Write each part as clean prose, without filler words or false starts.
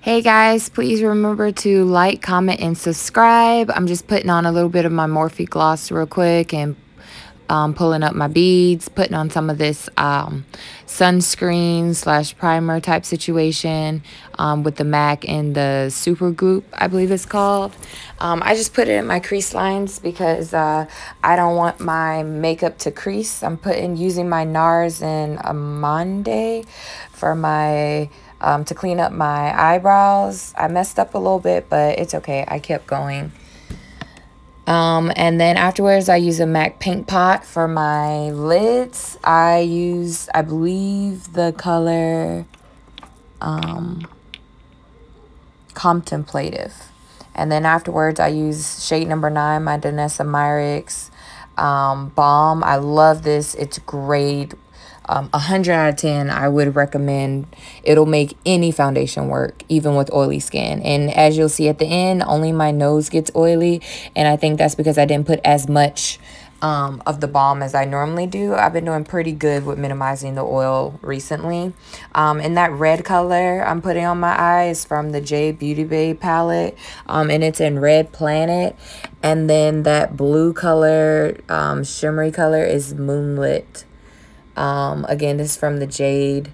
Hey guys, please remember to like, comment, and subscribe. I'm just putting on a little bit of my Morphe gloss real quick and pulling up my beads, putting on some of this sunscreen slash primer type situation with the MAC and the Super Group, I believe it's called. I just put it in my crease lines because I don't want my makeup to crease. I'm using my NARS and Amande for my to clean up my eyebrows. I messed up a little bit, but it's okay. I kept going. And then afterwards, I use a MAC paint pot for my lids. I believe, the color Contemplative. And then afterwards, I use shade number 9, my Danessa Myricks balm. I love this. It's great. 100 out of 10, I would recommend. It'll make any foundation work, even with oily skin. And as you'll see at the end, only my nose gets oily. And I think that's because I didn't put as much of the balm as I normally do. I've been doing pretty good with minimizing the oil recently. And that red color I'm putting on my eye is from the J Beauty Bay palette. And it's in Red Planet. And then that blue color, shimmery color, is Moonlit. Again, this is from the Jade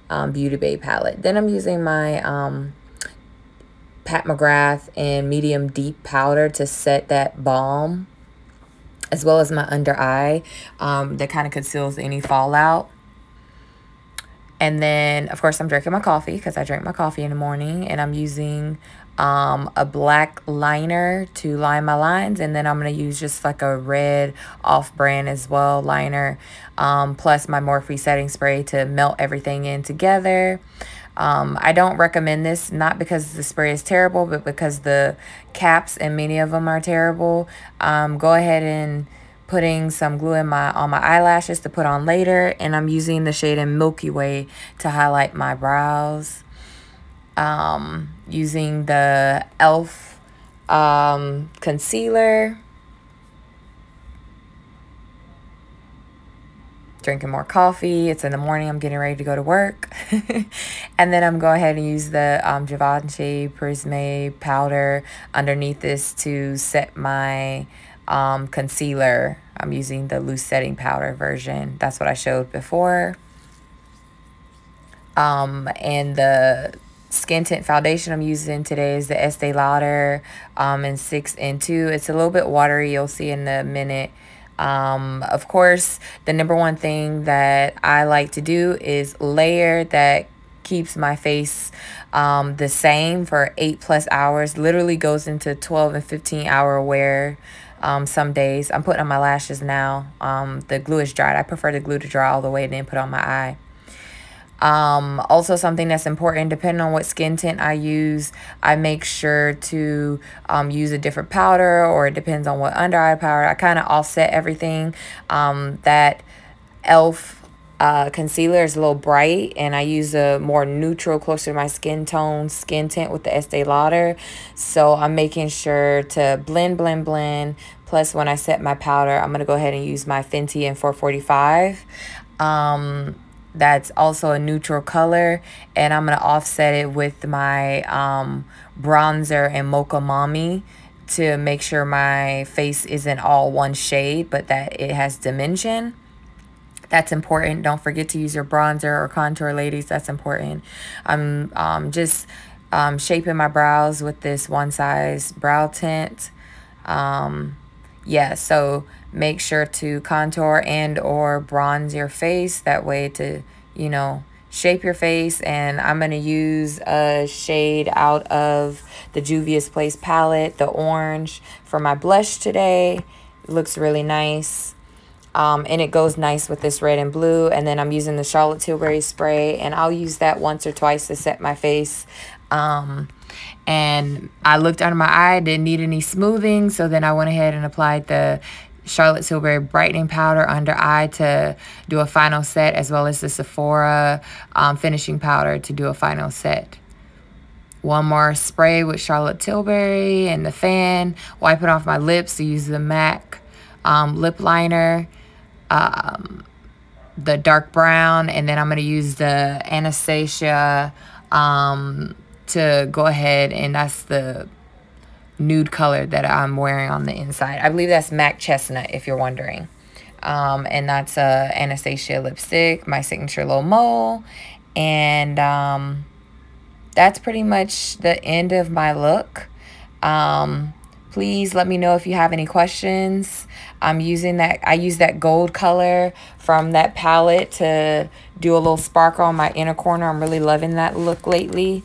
Beauty Bay palette. Then I'm using my Pat McGrath and medium deep powder to set that balm, as well as my under eye that kind of conceals any fallout. And then, of course, I'm drinking my coffee because I drink my coffee in the morning. And I'm using a black liner to line my lines. And then I'm going to use just like a red off-brand as well liner. Plus my Morphe setting spray to melt everything in together. I don't recommend this, not because the spray is terrible, but because the caps and many of them are terrible. Go ahead and putting some glue on my eyelashes to put on later, and I'm using the shade in Milky Way to highlight my brows. Using the e.l.f. Concealer. Drinking more coffee. It's in the morning. I'm getting ready to go to work. And then I'm going ahead and use the Givenchy Prisme powder underneath this to set my concealer. I'm using the loose setting powder version. That's what I showed before. And the skin tint foundation I'm using today is the Estée Lauder in 6 and 2. It's a little bit watery. You'll see in a minute. Of course, the number one thing that I like to do is layer that keeps my face the same for 8+ hours. Literally goes into 12 and 15 hour wear. Some days. I'm putting on my lashes now. The glue is dried. I prefer the glue to dry all the way and then put on my eye. Also something that's important, depending on what skin tint I use, I make sure to use a different powder, or it depends on what under eye powder. I kind of offset everything. That e.l.f. Concealer is a little bright, and I use a more neutral, closer to my skin tone skin tint with the Estee Lauder. So I'm making sure to blend. Plus, when I set my powder, I'm going to go ahead and use my Fenty in 445. That's also a neutral color, and I'm going to offset it with my bronzer and Mocha Mommy to make sure my face isn't all one shade, but that it has dimension. That's important. Don't forget to use your bronzer or contour, ladies. That's important. I'm just shaping my brows with this One Size brow tint. Yeah, so make sure to contour and or bronze your face. That way to, you know, shape your face. And I'm going to use a shade out of the Juvia's Place palette, the orange, for my blush today. It looks really nice. And it goes nice with this red and blue. And then I'm using the Charlotte Tilbury spray, and I'll use that once or twice to set my face. And I looked under my eye, didn't need any smoothing, so then I went ahead and applied the Charlotte Tilbury brightening powder under eye to do a final set, as well as the Sephora finishing powder to do a final set. One more spray with Charlotte Tilbury and the fan. Wipe it off my lips to use the MAC lip liner, the dark brown, and then I'm going to use the Anastasia to to go ahead, and that's the nude color that I'm wearing on the inside. I believe that's MAC Chestnut, if you're wondering. And that's a Anastasia lipstick, my signature low mole. And that's pretty much the end of my look. Please let me know if you have any questions. I use that gold color from that palette to do a little sparkle on my inner corner. I'm really loving that look lately.